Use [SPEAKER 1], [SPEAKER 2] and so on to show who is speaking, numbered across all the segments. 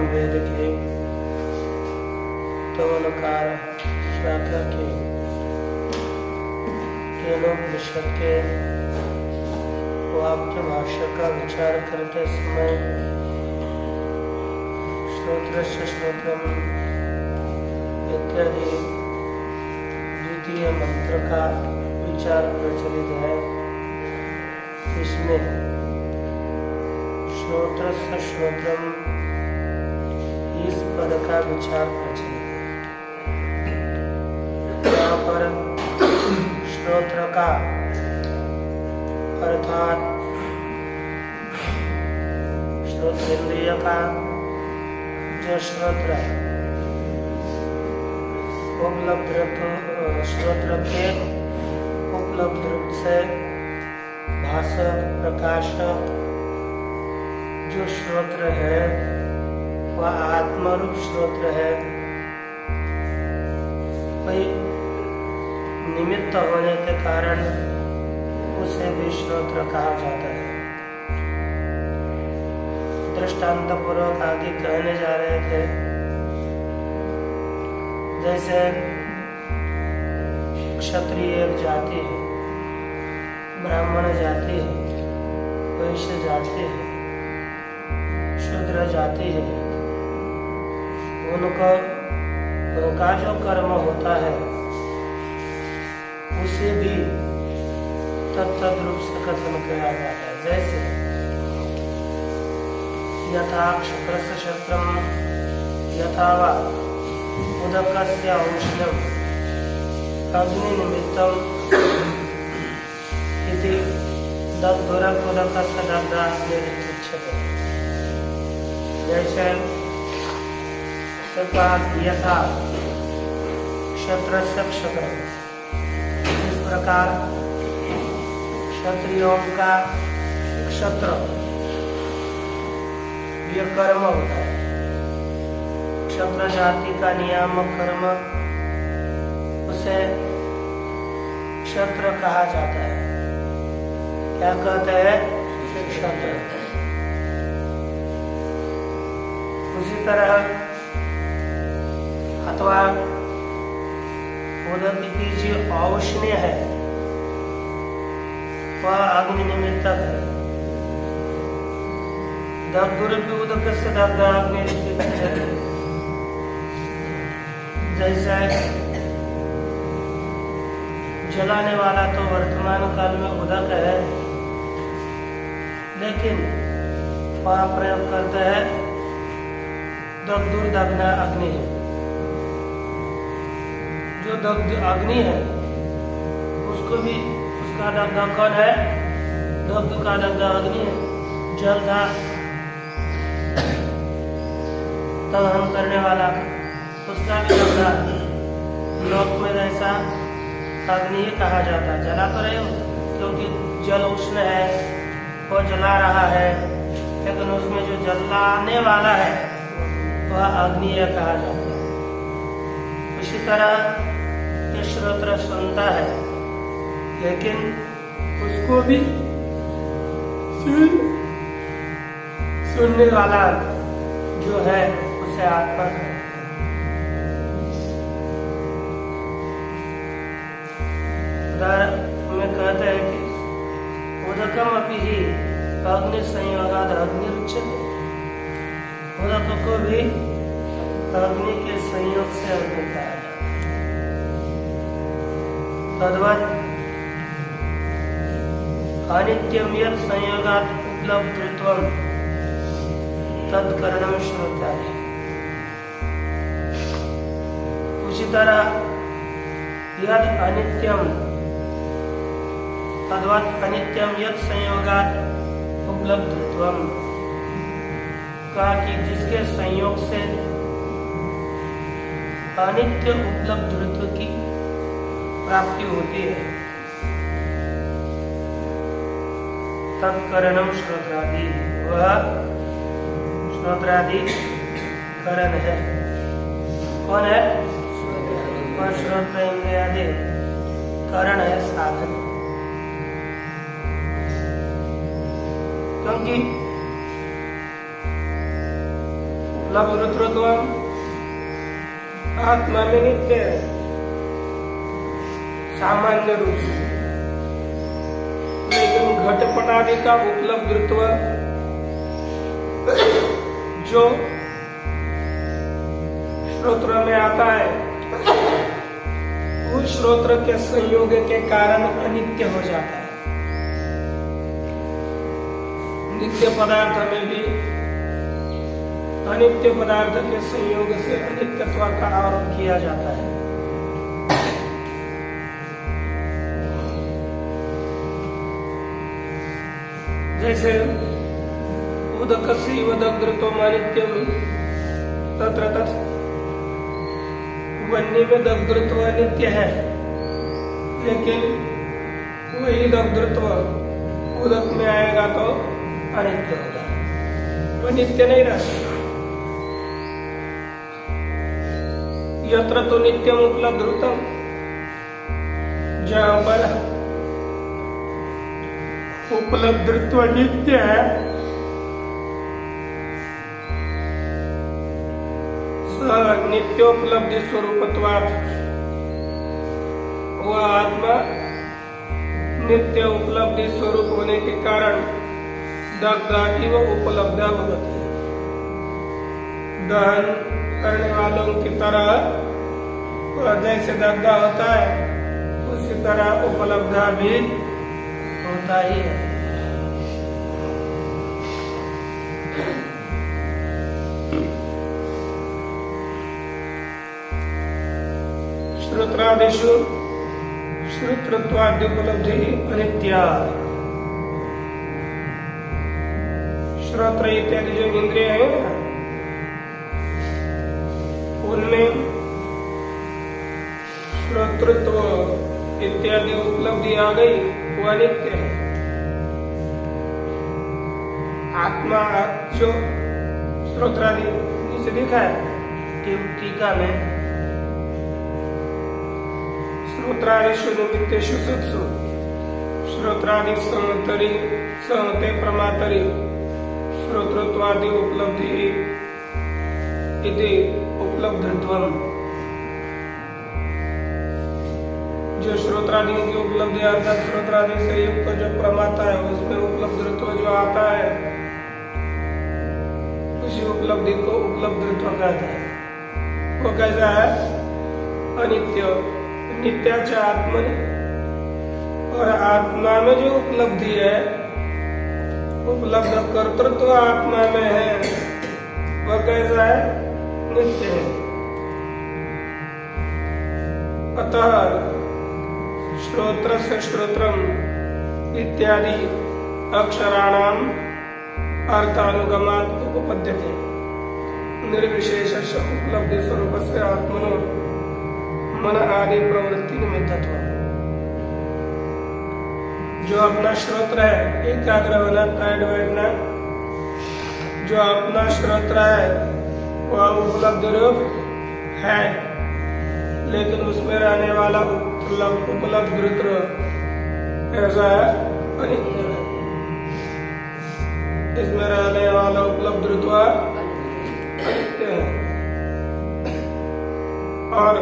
[SPEAKER 1] वेद के तवनकार शाखा के केनोपनिषद के वाक्य भाष्य का विचार करते समय श्रोत्रस्य श्रोत्रम इत्यादि द्वितीय मंत्र का विचार प्रचलित है। इसमें श्रोत्रस्य श्रोत्रम इस पद का विचार प्रचलित है। यहाँ पर श्रोत्र का अर्थात श्रोत्रेंद्रिय का जो श्रोत्र उपलब्ध श्रोत्र के उपलब्ध रूप से भाषक प्रकाशक जो श्रोत्र है वह आत्मरूप श्रोत्र है। वही निमित्त होने के कारण उसे भी श्रोत्र कहा जाता है। दृष्टांत पूर्वक आगे कहने जा रहे थे, जैसे क्षत्रिय एक जाति है, ब्राह्मण जाति है, वैश्य जाति है, शूद्र जाति है। उनका जो कर्म होता है उसे भी तत्त रूप से कथन किया जाता है। जैसे यथा क्षत्रस्य क्षत्रम यथा वा उदकस्य औष्ण्यम अग्नि निमित्तम इति दग्धुरक उदकस्य दग्धाग्निरिच्यते। जैसे यथा क्षत्रस्य क्षत्रम, इस प्रकार क्षत्रियों का क्षत्र ये कर्म होता है। क्षत्र जाति का नियामक कर्म उसे क्षत्र कहा जाता है। क्या कहते हैं? क्षत्र। उसी तरह अथवा उदक की जो औष्ण्य है वह अग्नि निमित्तक है। दग्धुरपि उदकस्य दग्धाग्निरिच्यते। जैसे जलाने वाला तो वर्तमान काल में उदक है, लेकिन वहाँ प्रयोग करते हैं दग्धुर्दग्ना अग्नि। जो दग्ध अग्नि है उसको भी, उसका दग्ध कौन है? दग्ध का दग्ध अग्नि है, जल का दहन करने वाला, उसका भी दग्ध लोक में ऐसा अग्नि ही कहा जाता है। जला तो रहे हो क्योंकि जल उष्ण है, वो जला रहा है, लेकिन उसमें जो जलाने वाला है वह अग्नि कहा जाता है। उसी तरह ये श्रोत्र सुनता है, लेकिन उसको भी सुनने वाला जो है उसे आत्मा है। उदाहरण में कहते हैं कि उदकम अपि ही अग्नि संयोगाद अग्निरुच्यते। उदक को भी अग्नि के संयोग से अग्नि कहा जाता है। तद्वत् अनित्यम यत् संयोगात् उपलब्धत्वं तत्करणं श्रोत्रादि। उसी तरह यद अनित्यम तद्वत् अनित्यम यत् संयोगात् उपलब्धत्वं, कहा कि जिसके संयोग से अनित्य उपलब्धत्व की प्राप्ति होती है, तत्करणम श्रोत्रादि, वह श्रोत्रादि करण है। कौन है? वह श्रोत्र इंद्रियादि करण है, साधन। क्योंकि उपलब्धत्व आत्मा में नित्य है सामान्य रूप से, लेकिन घटपटादि का उपलब्धत्व जो श्रोत्र में आता है, उस श्रोत्र के संयोग के कारण अनित्य हो जाता है। नित्य पदार्थ में भी अनित्य पदार्थ के संयोग से अनित्यत्व का आरोप किया जाता है। जैसे उदकस्य दग्धत्वम् अनित्यम तत्र तत्, वन्य में दग्धत्व अनित्य है, लेकिन वही दग्धत्व उदक में आएगा तो अनित्य होगा, वो नित्य नहीं रहता। यत्र तो नित्यम उपलब्धत्वम, जहाँ पर उपलब्धत्व नित्य है, स नित्योपलब्धि स्वरूपत्वात्, वह आत्मा नित्य उपलब्धि स्वरूप होने के कारण दग्धादि व उपलब्ध होती है। दहन करने वालों की तरह जैसे दग्धा होता है, उसी तरह उपलब्धा भी होता ही है। श्रोत्रादिषु श्रोत्रत्वाद्य उपलब्धि अनित्या। श्रोत्र इत्यादि जो इंद्रिय है ना, उनमें श्रोतृत्व इत्यादि उपलब्धि आ गई, वो अनित्य है। आत्मा जो श्रोत्रादि नीचे लिखा है टीका में, श्रोत्रादिषु निमित्तेषु सत्सु श्रोत्रादि संतरि संते प्रमातरि श्रोत्रत्वादि उपलब्धि इति उपलब्धत्वम। जो श्रोत्रादियों की उपलब्धि अर्थात श्रोत्रादि से युक्त जो प्रमाता है, उसमें उपलब्धत्व जो आता है, उसी उपलब्धि को उपलब्धत्व कहते हैं। वो कैसा है? अनित्य, नित्याच आत्मा, और आत्मा में जो उपलब्धि है उपलब्ध कर्तृत्व आत्मा में है, वह कैसा है? नित्य है। अतः श्रोत्र से श्रोत्रम इत्यादि अक्षराणाम अर्थानुगमात् उपपद्यते निर्विशेषस्य उपलब्धि स्वरूपस्य आत्मनो मन आदि प्रवृत्ति निमित्तत्व। जो अपना श्रोत्र है, एकाग्र होना, टाइट बैठना, जो अपना श्रोत्र है वह उपलब्ध रूप है, लेकिन उसमें रहने वाला उपलब्ध कैसा है? अनित्य है। इसमें रहने वाला उपलब्ध अनित्य है और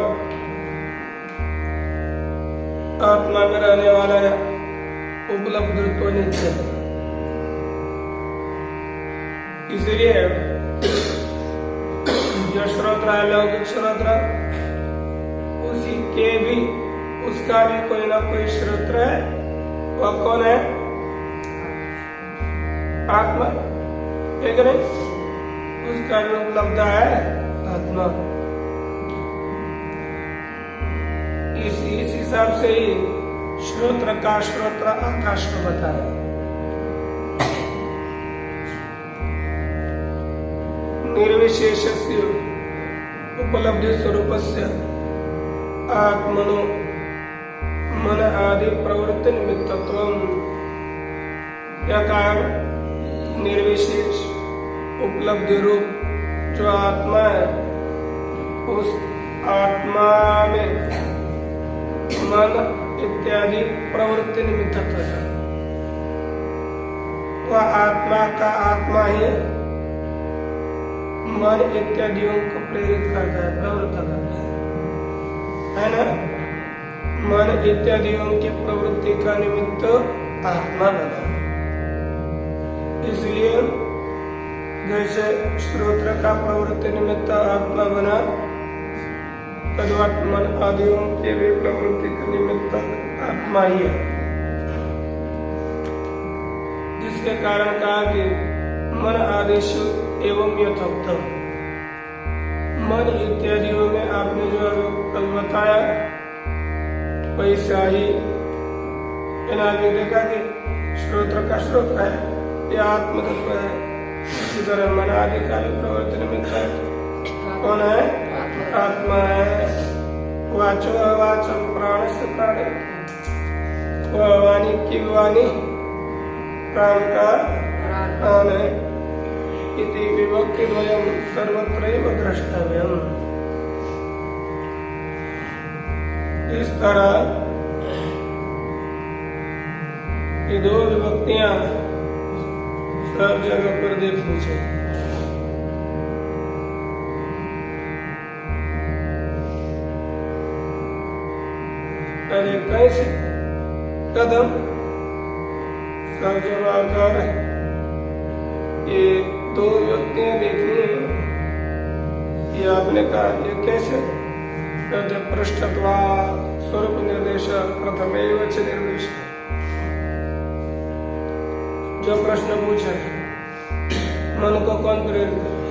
[SPEAKER 1] आत्मा में रहने वाला उपलब्ध नित्य है। इसलिए जो श्रोत्र है, लौकिक श्रोत्र, उसी के भी, उसका भी कोई ना कोई श्रोत्र है। वह कौन है? आत्मा, ठीक है? उसका भी उपलब्ध है आत्मा। इस हिसाब से ही श्रोत्र का श्रोत्र आकाश को बताया। निर्विशेषस्य उपलब्धि स्वरूपस्य आत्मनो मन आदि प्रवृत्ति निमित्तत्वम्। क्या कारण? निर्विशेष उपलब्धि रूप जो आत्मा है, उस आत्मा में मन इत्यादि प्रवृत्ति निमित्तत्व है। वह आत्मा का आत्मा ही मन इत्यादियों को प्रेरित करता है, प्रवृत्त करता है ना? मन इत्यादियों की प्रवृत्ति का निमित्त आत्मा बना। इसलिए जैसे श्रोत्र का प्रवृत्ति निमित्त आत्मा बना, तद्वत् मन आदियों के भी प्रवृत्ति का निमित्त आत्मा ही है। जिसके कारण कहा कि मन आदिषु एवं यथोक्त। मन इत्यादियों में आपने जो कल बताया वैसा ही भी देखा कि श्रोत्र का श्रोत्र है, यह आत्मतत्व है। इसी तरह मन आदि का भी प्रवर्तन निमित्त है। कौन है? आत्मा है। वाचो वाचम प्राण से प्राण, वह वाणी की वाणी प्राण का प्राण है। इति विभक्ति द्वयम् सर्वत्रैव द्रष्टव्यम्। इस तरह ये दो विभक्तियां सब जगह पर देखनी चाहिए। अरे कैसे? कदम सब जगह आकर ये दो विभक्तियां देखनी है। ये आपने कहा, ये कैसे? कहते पृष्ठत्वा स्वरूप निर्देश प्रथमेव च निर्देश। जो प्रश्न पूछे, मन को कौन प्रेरित कर रहा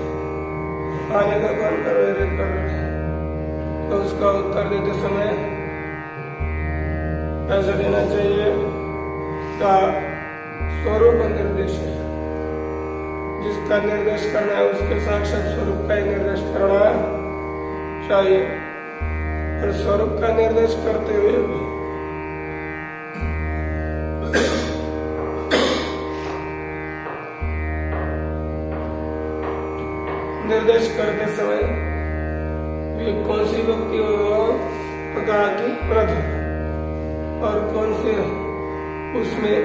[SPEAKER 1] है, आने का कौन प्रेरित कर रहा है, तो उसका उत्तर देते समय ऐसा देना चाहिए का स्वरूप निर्देश है। जिसका निर्देश करना है उसके साक्षात स्वरूप का ही निर्देश करना चाहिए। और स्वरूप का निर्देश करते हुए भी निर्देश करते समय ये कौन सी व्यक्ति कहा कि प्रथम, और कौन से उसमें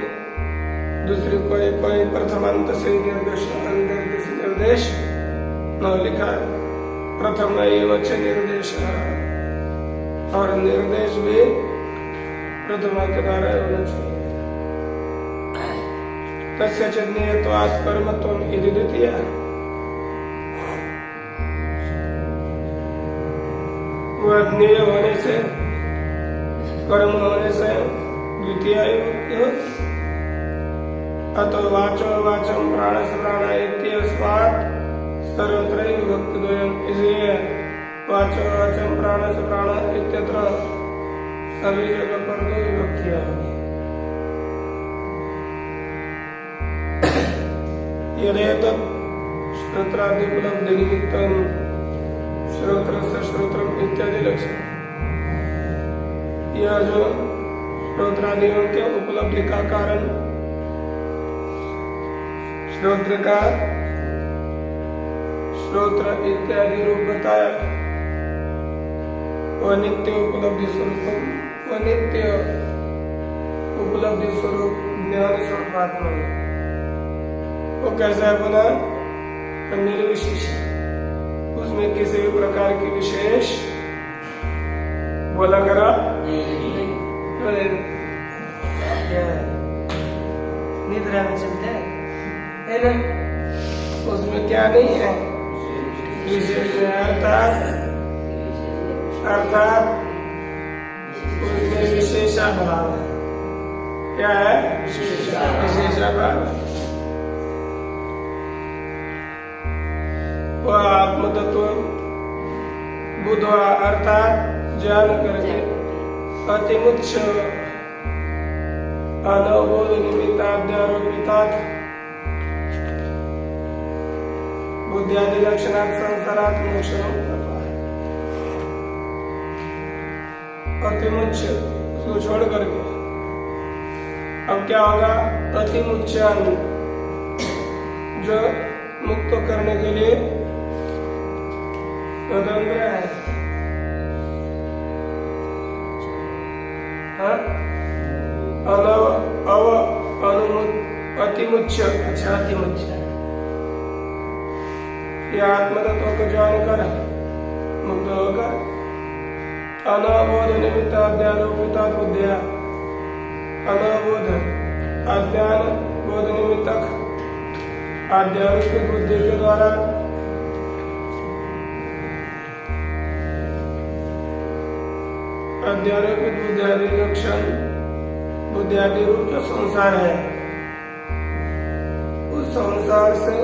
[SPEAKER 1] दूसरी कोई प्रथमांत से निर्देश न लिखा। प्रथम एव च निर्देश, और निर्देश भी प्रथमा के द्वारा होना चाहिए। तस्य च ज्ञेयत्वात् कर्मत्वम् इति द्वितीया। वह ज्ञेय होने से, कर्म होने से द्वितीय विभक्ति होती। अतो वाचो वाचम प्राण से प्राण इत्यस्मात् सर्वत्रैव विभक्तिद्वयम्, इसलिए वाचो वाचम प्राण से प्राण इत्यत्र सभी जगह पर दो विभक्तियां होगी। यदेतत् श्रोत्रादि उपलब्धि निमित्तम श्रोत्रस्य श्रोत्रम इत्यादि लक्षण, यह जो श्रोत्रादियों के उपलब्धि का कारण श्रोत्र का श्रोत्र इत्यादि रूप बताया, वह नित्य उपलब्धि स्वरूप, वह नित्य उपलब्धि स्वरूप ज्ञान स्वरूप आत्मा है। वो कैसा बना? निर्विशेष, उसमें किसी भी प्रकार की विशेष बोला करा निद्रा में चलते है ना, उसमें क्या नहीं है विशेष में, अर्थात उसमें विशेषाभाव है। क्या है? विशेषाभाव। वह आत्म तत्व बुद्धवा अर्थात जान करके अतिमुच्च अनवबोध निमित्ताद्यारोपितात् बुद्ध्यादि लक्षणात् संसारात् मोक्षं कृत्वा, अतिमुच्च उसको छोड़ करके अब क्या होगा? अतिमुच्चान जो मुक्त करने के लिए स्वतंत्र है, अतिमुच्च, अच्छा अतिमुच्च, ये आत्म तत्व को जानकर मुक्त होकर अनवबोध निमित्त अध्यारोपिता बुद्धिया, अनवबोध अज्ञान बोध निमित्तक आध्यारोपित बुद्धि के द्वारा अध्यारोपित बुद्धियादि लक्षण, बुद्धियादि रूप जो संसार है, उस संसार से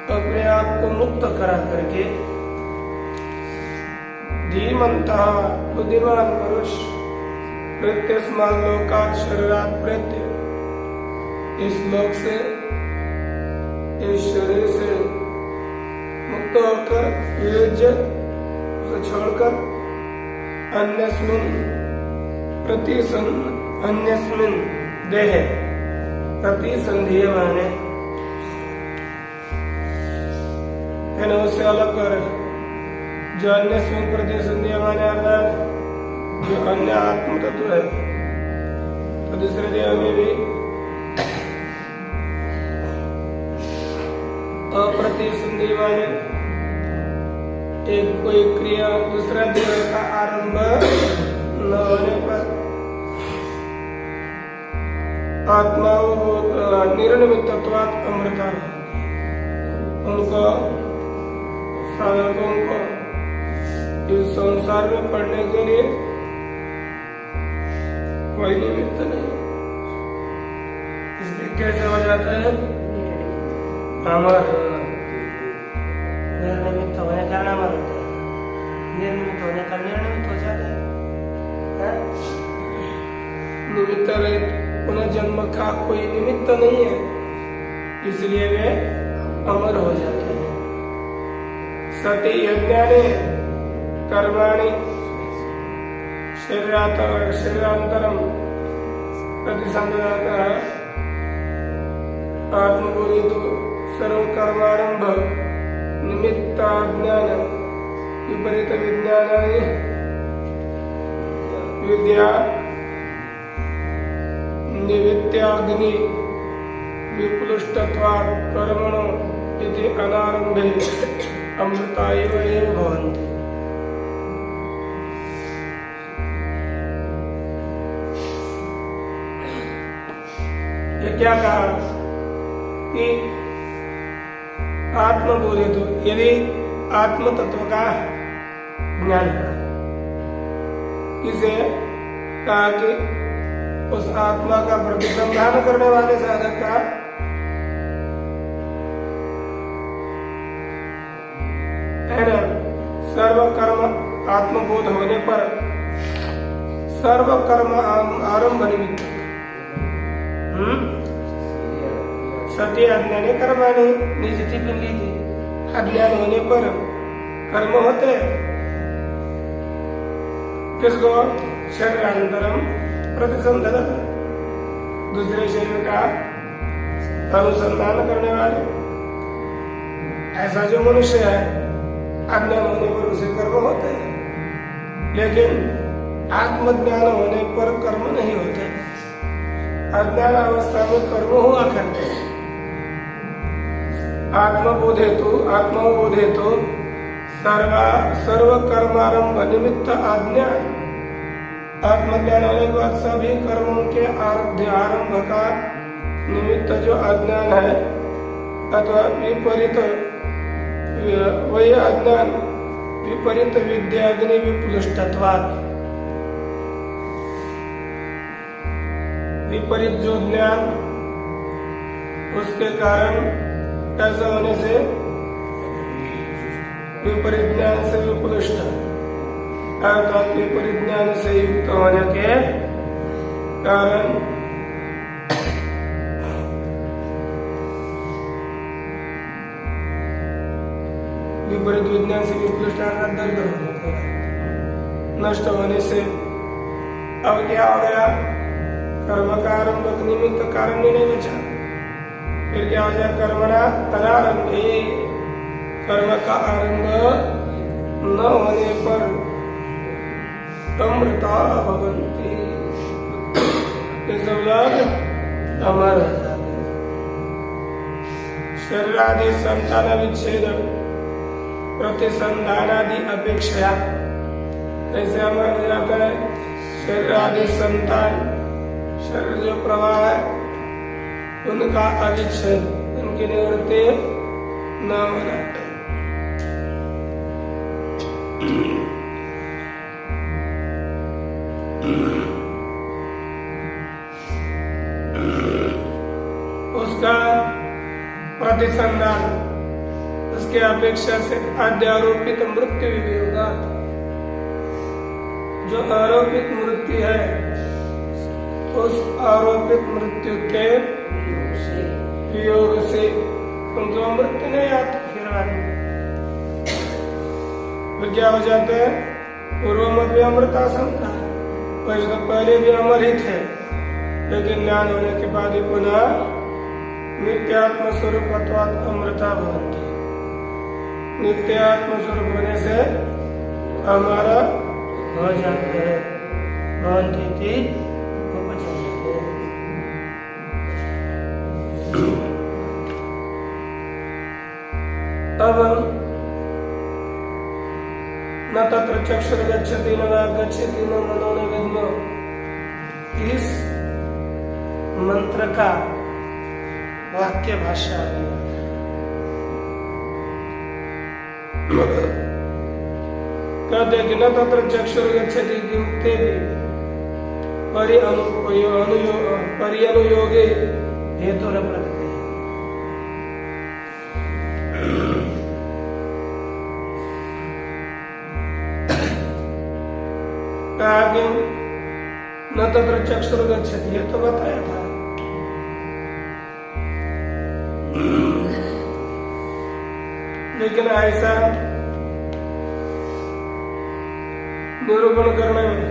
[SPEAKER 1] अपने आप को मुक्त करा करके धीमंतः बुद्धिमान पुरुष प्रत्यस्मात् लोकात् शरीरात् प्रत्य, इस लोक से, इस शरीर से मुक्त होकर वियुज्य उसे छोड़कर अन्यस्मिन् अन्यस्मिन् देह प्रतिसंधीयमाने है ना, उससे अलग कर जो अन्यस्मिन् प्रतिसंधीयमाने अर्थात जो अन्य आत्म तत्व है, तो दूसरे देह में भी अप्रतिसंधीयमाने एक कोई क्रिया दूसरा देह का आरंभ न होने पर आत्मा निर्निमित्तत्वात् अमृता, उनको साधकों को इस संसार में पढ़ने के लिए कोई निमित्त नहीं, इसलिए कैसे हो जाता है? अमर। निर्निमित्त होने का नाम अमर होता है, निर्निमित्त होने का निर्निमित्त हो जाता है। निमित्त रहित पुनः जन्म का कोई निमित्त नहीं है, इसलिए वे अमर हो जाते हैं। सति यज्ञाने कर्माणि शरीरांतरम प्रतिसंधातः आत्मबोधितो सर्वकर्मारंभ निमित्ताज्ञान विपरीत विज्ञानानि विद्या निवित्याग्नि विप्लुष्टत्वात् कर्मणो इति अनारंभे अमृता एव भवन्ति। ये क्या कहा कि आत्मबोधित हो, यदि आत्म तत्व का ज्ञान करा, किसे कहा कि
[SPEAKER 2] उस आत्मा का प्रतिसंधान करने वाले साधक का है ना, सर्व कर्म आत्मबोध होने पर सर्व कर्म आरंभ निमित्त सती अज्ञानी कर्माने निजती पिन ली थी। अज्ञान होने पर कर्म होते किसको? शरीरांतरम प्रतिसंधान, दूसरे शरीर का अनुसंधान करने वाले। ऐसा जो मनुष्य है अज्ञान होने पर उसे कर्म होते हैं, लेकिन आत्मज्ञान होने पर कर्म नहीं होते। अज्ञान अवस्था में कर्म हुआ करते हैं। आत्मबोध हेतु सर्व कर्मारंभ निमित्त अज्ञान। आत्मज्ञान होने के बाद सभी कर्मों के आरंभ का निमित्त जो अज्ञान है अथवा विपरीत, वही अज्ञान विपरीत विद्याग्नि विप्लुष्टत्वात्, विपरीत जो ज्ञान उसके कारण ऐसा होने से विपरीत ज्ञान से विप्लुष्ट अर्थात विपरीत ज्ञान से युक्त होने के कारण विपरीत विज्ञान से विप्लुष्ट अर्थात दर्द होने के नष्ट होने से अब क्या हो गया? कर्म का आरंभ निमित्त कारण ही नहीं बचा। फिर क्या हो जाए? कर्मणा अनारंभ, कर्म का आरंभ न होने पर अमृता भवन्ति, ये सब लोग अमर हो जाते। शरीरादि संतान विच्छेद प्रतिसंधानादि अपेक्षा कैसे अमर हो जाता है? शरीरादि संतान, शरीर जो प्रवाह है उनका अविच्छेद, उनकी निवृत्ति न होना। उसका प्रतिसंधान, उसके अपेक्षा से अध्यारोपित मृत्यु वियोगात्, जो आरोपित मृत्यु है उस आरोपित मृत्यु के वियोग से उनको मृत्यु नहीं आती। फिर क्या हो जाते हैं? पूर्व में भी अमृता संता, वैसे तो पहले भी अमर ही थे, लेकिन ज्ञान होने के बाद ही पुनः नित्यात्म स्वरूप अमृता भवन्ति। नित्यात्म स्वरूप होने से हमारा हो जाते हैं, भवन्ति थी अब न तत्र चक्षुर्गच्छति न वाग्गच्छति न मनो न विद्मो, इस मंत्र का वाक्य भाषा कहते कि न तत्र चक्षुर्गच्छति युक्ते भी परिअनुयोगे हेतु न प्रत्यय। आगे न तत्र चक्षुर्गच्छति, ये तो बताया था। लेकिन ऐसा निरूपण करने में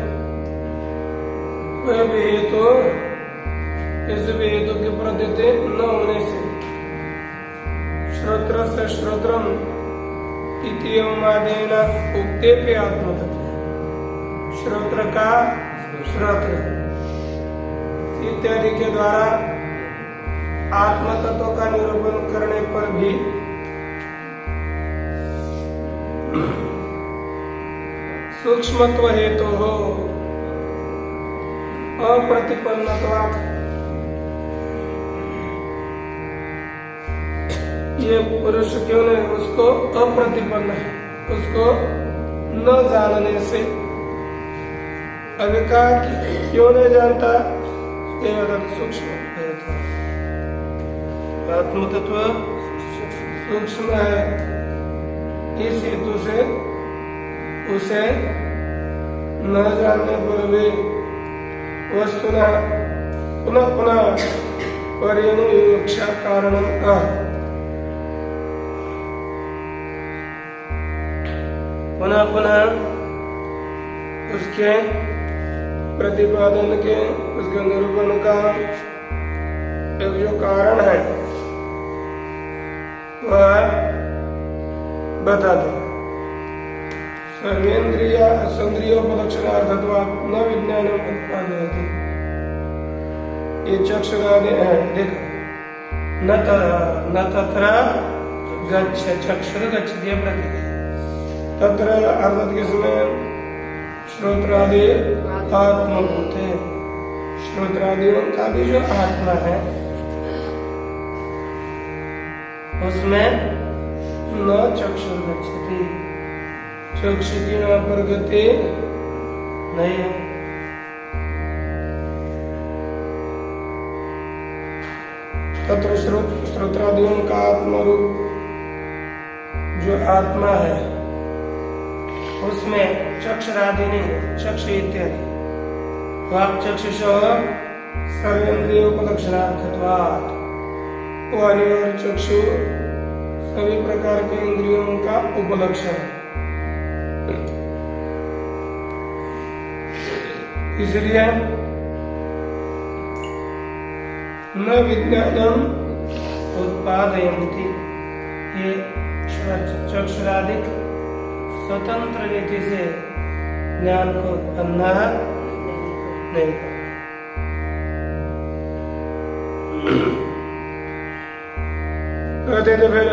[SPEAKER 2] कोई भी हेतु, इस भी हेतु की प्रतीति न होने से श्रोत्र से श्रोत्रम इतियमादेन उक्ते पे आत्मतत्व, श्रोत्र का श्रोत्र इत्यादि के द्वारा आत्म तत्व का निरूपण करने पर भी सूक्ष्मत्व हेतु हो अप्रतिपन्नत्वात्, ये पुरुष क्यों नहीं, उसको अप्रतिपन्न है, उसको न जानने से। अभी कहा क्यों नहीं जानता? सूक्ष्म आत्म तत्व सूक्ष्म है, इस हेतु से उसे न जानने पर भी वस्तुतः पुनः पुनः परिणुविवक्षा कारणम पुनः पुनः उसके प्रतिपादन के, उसके निरूपण का एक जो कारण है वह बता दो। सर्वेन्द्रिय संद्रियोपलक्षणार्थत्वा न विज्ञानम उत्पादयति। ये चक्षुरादि है, देखो न तत्र गच्छ चक्षुर गच्छति प्रतीक, तत्र अर्थात किसमें श्रोत्रादि आत्मभूत है, श्रोत्रादियों का भी जो आत्मा है उसमें न चक्षुर गच्छति, चक्षु की वहां पर गति नहीं है। तत्र श्रोत्रादियों का आत्मा रूप जो आत्मा है उसमें चक्षुरादि नहीं, चक्षु इत्यादि वाक् चक्षुषो सर्वेन्द्रियोपलक्षणार्थत्वात्, वो अनिवार्य चक्षु सभी प्रकार के इंद्रियों का उपलक्षण है। इसलिए न विज्ञानम उत्पादयन्ति, ये चक्षुरादिक स्वतंत्र रीति से ज्ञान को उत्पन्न नहीं करता। कहते थे फिर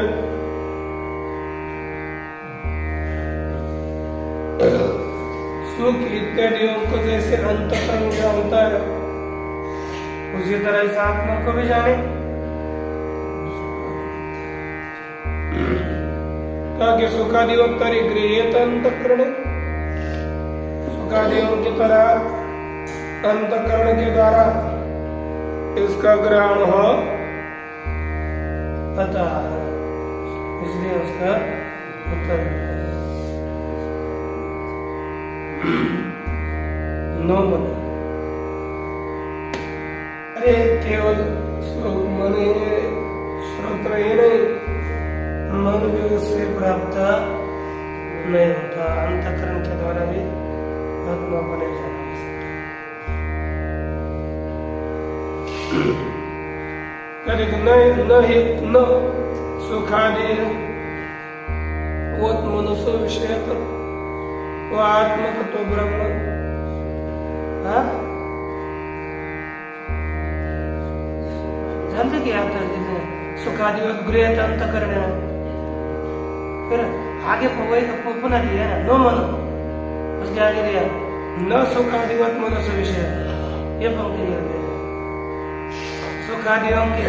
[SPEAKER 2] सुख इत्यादियों को जैसे अंतःकरण जानता है उसी तरह इस आत्मा को भी जाने, ताकि सुखादिवत्तरी गृह्यत अंतःकरण, सुखादियों की तरह अंतःकरण के द्वारा इसका ग्रहण हो पता है, इसलिए उसका उत्तर नो मन। अरे केवल मन ही श्रोत्र ही नहीं, मन भी उससे प्राप्त नहीं होता, अंतःकरण के द्वारा भी आत्मा को नहीं जाना न सुखादि वो मनुष्य विषय पर वो आत्मा तत्व ब्रह्म जानते क्या आता है सुखादि गृह अंतःकरण, फिर आगे पुनः दिया ना नो मन, उसके आगे दिया न सुखादिवत मनुष्य विषय, ये पंक्ति दिया सुखादियों के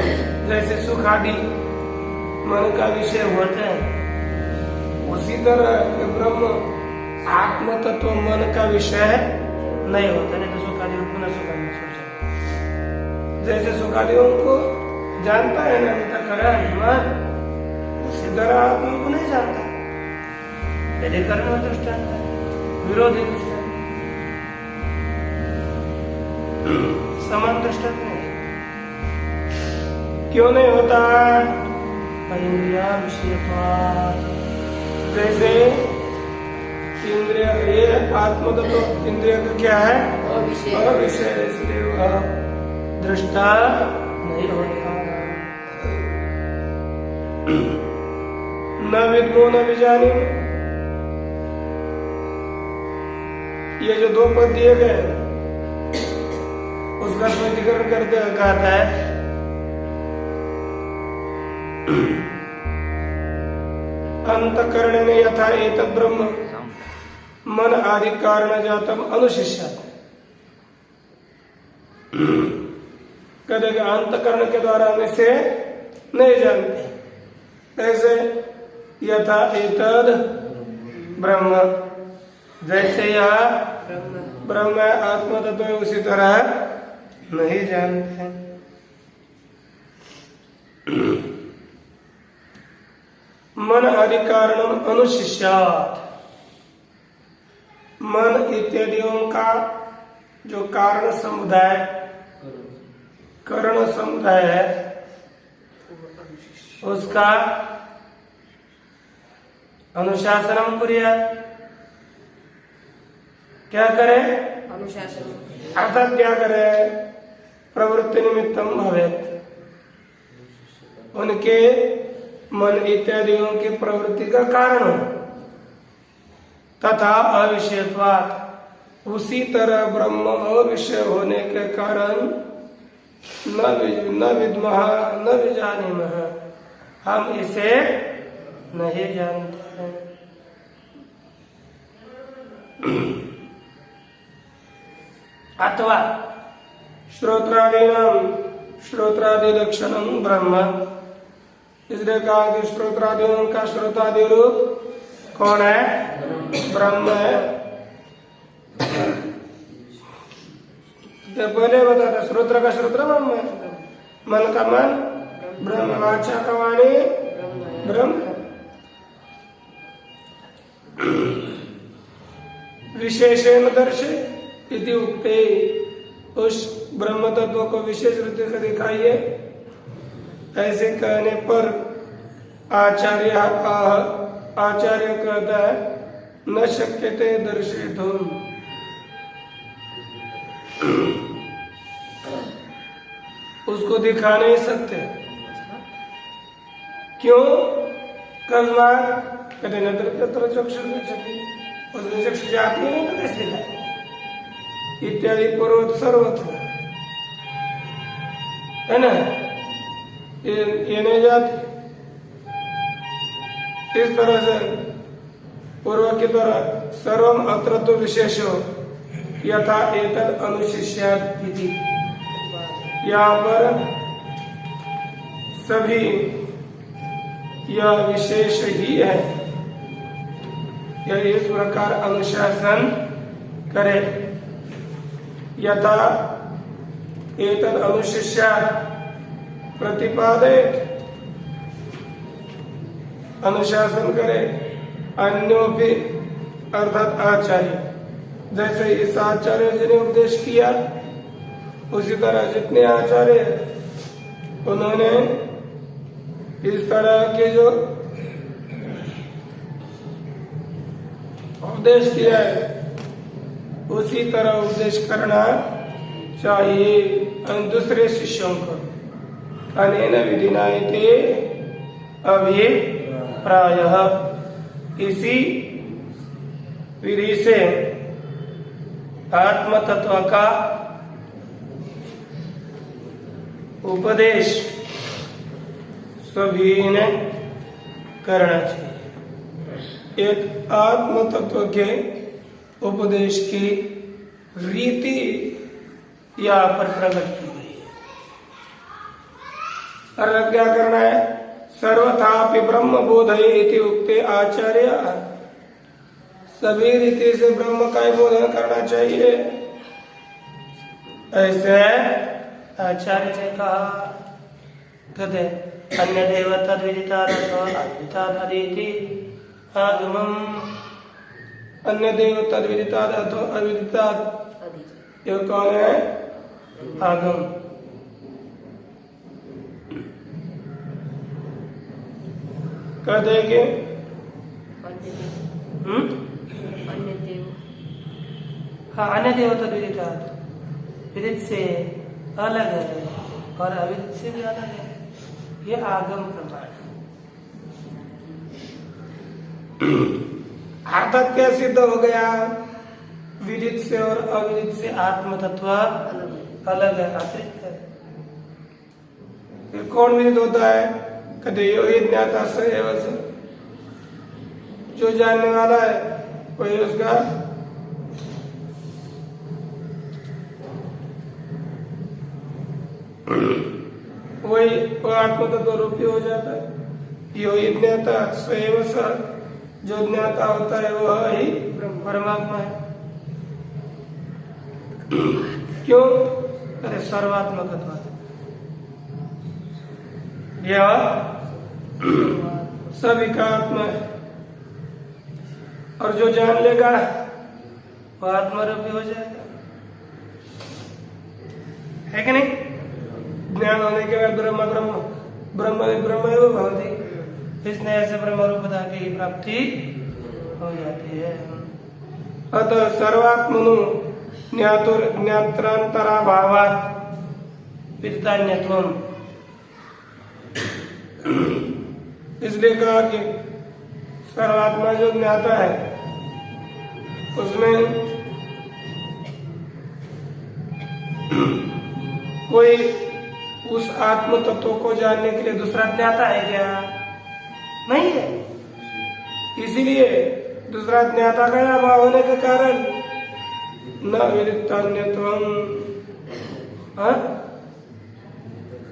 [SPEAKER 2] जैसे सुखादि मन का विषय होते हैं उसी तरह ब्रह्म आत्म तत्व मन का विषय नहीं होता, नहीं तो सुखादि पुनः सुखादि सोचे जैसे सुखादियों को जानता है ना अंतःकरण मन, उसी तरह आत्मा को नहीं जानता। यदि कर्म दृष्टांत है, विरोधी दृष्टांत, समान दृष्टांत नहीं। क्यों नहीं होता? इंद्रिया विषयत्वात्, जैसे इंद्रिय ये आत्म तत्व इंद्रिय का क्या है अविषय, इसलिए वह दृष्टा नहीं होता। न विद्मो न विजानी, ये जो दो पद दिए गए उसका स्पष्टीकरण करते हुए कहता है अंतःकरण में यथा एतद् ब्रह्म मन आदि कारण जातम अनुशिष्यात्, कहते अंतःकरण के द्वारा हम इसे नहीं जानते, ऐसे यथा एतद् ब्रह्म, जैसे यह ब्रह्म आत्मा तत्व है उसी तरह नहीं जानते। मन आदि कारणम अनुशिष्यात्, मन इत्यादियों का जो कारण समुदाय, करण समुदाय है, उसका अनुशासनम कुर्यात्, क्या करे?
[SPEAKER 3] अनुशासन।
[SPEAKER 2] अर्थात क्या करे? प्रवृत्ति निमित्तम भवेत्, उनके मन इत्यादियों की प्रवृत्ति का कारण हो। तथा अविषयत्वात्, उसी तरह ब्रह्म अविषय होने के कारण न विद्मः न विजानीमः, हम इसे नहीं जानते हैं। अथवा श्रोत्रादि लक्षणम ब्रह्म, इसलिए कहा कि श्रोत्रादियों का श्रोतादि रूप कौन है? ब्रह्म है। तो पहले बताता, श्रोत्र का श्रोत्र ब्रह्म है, मन का मन ब्रह्म, वाचा का वाणी ब्रह्म है। विशेषेण दर्शे इति उक्ते, उस ब्रह्म तत्व को विशेष रूप से दिखाइए, ऐसे कहने पर आचार्य कहता है न शक्यते दर्शितुम, उसको दिखा नहीं सकते। क्यों? कस्मात्, कहते न तत्र चक्षुर गच्छति, उसमें चक्षु जाती है नहीं तो कैसे दिखाए? इत्यादि पूर्वत सर्वत्र है ना, ये नहीं जाती। इस तरह से पूर्व की तरह सर्वम अत्र तो विशेषो यथा एतद अनुशिष्यात् इति, यहाँ पर सभी यह विशेष ही है, यह इस प्रकार अनुशासन करे। यथा एतद अनुशिष्यात् प्रतिपादित, अनुशासन करे। अन्योपि अर्थात आचार्य, जैसे इस आचार्य जी ने उपदेश किया, उसी तरह जितने आचार्य उन्होंने इस तरह के जो उपदेश किया है, उसी तरह उपदेश करना चाहिए दूसरे शिष्यों को। अनेन विधिना इति अभिप्रायः, इसी विधि से आत्म तत्व का उपदेश सभी ने करना चाहिए। एक आत्म तत्व के उपदेश की रीति यहाँ पर प्रकट की गई है। और क्या करना है? सर्वथापि ब्रह्म बोधये इति उक्ते आचार्य, सभी रीति से ब्रह्म का ही बोधन करना चाहिए, ऐसे आचार्य ने कहा। कहते अन्य देव तद्विदितात् अदिति आगमम, अन्य देव तद्विदितात् अथवा अविदितात्, ये कौन है? आगम। कहते कि हाँ, अन्य देव तद्विदितात्, विदित से अलग है और अविदित से भी अलग है, ये आगम प्रमाण। अर्थात क्या सिद्ध हो गया? विदित से और अविदित से आत्म तत्व अलग है, अतिरिक्त है। फिर कौन विदित होता है? कहते यो ही ज्ञाता स एव स, जो जानने वाला है वही उसका वही वो आत्म तत्व रूपी हो जाता है। यो ही ज्ञाता स एव स, जो ज्ञाता होता है वह ही परमात्मा है। क्यों? अरे सर्वात्मकत्वात् यह सभी का आत्मा है और जो जान लेगा वो आत्मरूपी हो जाएगा, है कि नहीं? ज्ञान होने के बाद ब्रह्म ब्रह्म ब्रह्म ब्रह्म एवं भवति, इसने ऐसे ब्रह्म रूपता की प्राप्ति हो जाती है। अतः सर्वात्मनु ज्ञात्रांतरा भावात् विदितान्यत्वम्, इसलिए कहा कि सर्वात्मा जो ज्ञाता है उसमें कोई उस आत्म तत्व को जानने के लिए दूसरा ज्ञाता है क्या? नहीं है। इसीलिए दूसरा ज्ञाता का अभाव होने के कारण न विदितान्यत्वम्,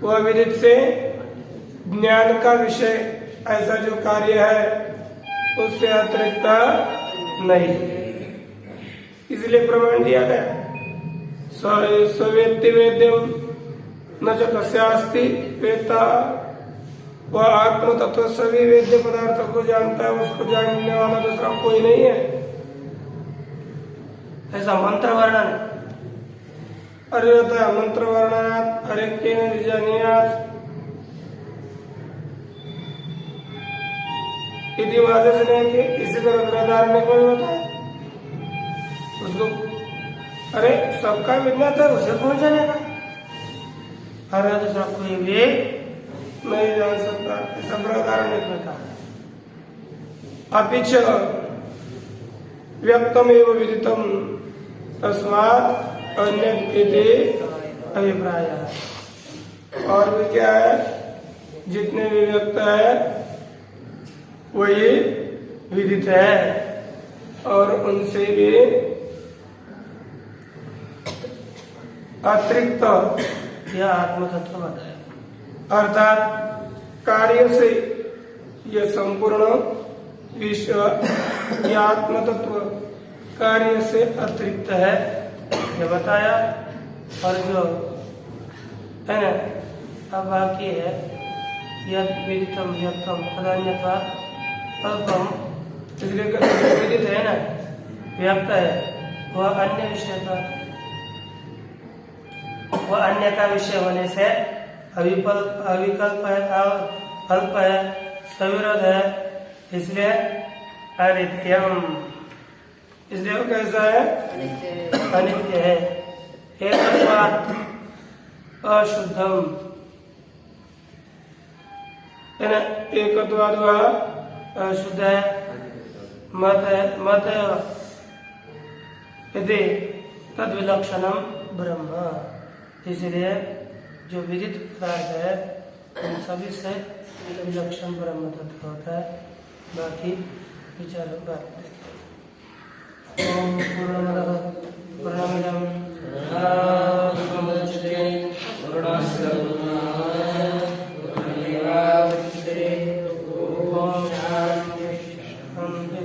[SPEAKER 2] वह विदित से ज्ञान का विषय ऐसा जो कार्य है उससे अतिरिक्त नहीं, इसलिए प्रमाण दिया गया स्वेत्ति वेद्यम न च तस्यास्ति वेत्ता, वह आत्म तत्व सभी वेद्य पदार्थों को जानता है, उसको जानने वाला दूसरा कोई नहीं है। ऐसा मंत्र वर्णन अरे होता है, मंत्र वर्णनात् हरेक जानियात इति वादे से नहीं कि इसी तरह बृहदारण्य को भी बताया उसको, अरे सबका विज्ञात है उसे कौन जानेगा, हर दूसरा कोई भी नहीं जान सकता, ऐसा बृहदारण्य में कहा। अपिच व्यक्तमेव विदितम तस्मात् अन्य इति अभिप्राय, और भी क्या है, जितने भी व्यक्त है वही विदित है और उनसे भी अतिरिक्त यह आत्म तत्व बताया। अर्थात कार्य से यह संपूर्ण विश्व यह आत्म तत्व कार्य से अतिरिक्त है यह बताया, और जो है ना अब बाकी है यद विदितम व्यक्तम तदन्यत्वात् अल्पम, इसलिए विदित है ना व्यक्त है वह अन्य विषय का, वह अन्य का विषय होने से अविकल्प है, अल्प है, सविरोध है, इसलिए अनित्यम, इसलिए वो कैसा है? अनित्य है। एकत्वात् अशुद्धम, एकत्वाद वह अशुद्ध है, मत यदि तद विलक्षणम ब्रह्म, इसलिए जो विदित पदार्थ है उन सभी से विलक्षण ब्रह्म तत्व होता है। बाकी विचार बात ओम पूर्णमदः पूर्णमिदं पूर्णमुदच्यते पूर्णस्य पूर्णमेवावशिष्यते। ओम शांति शांति।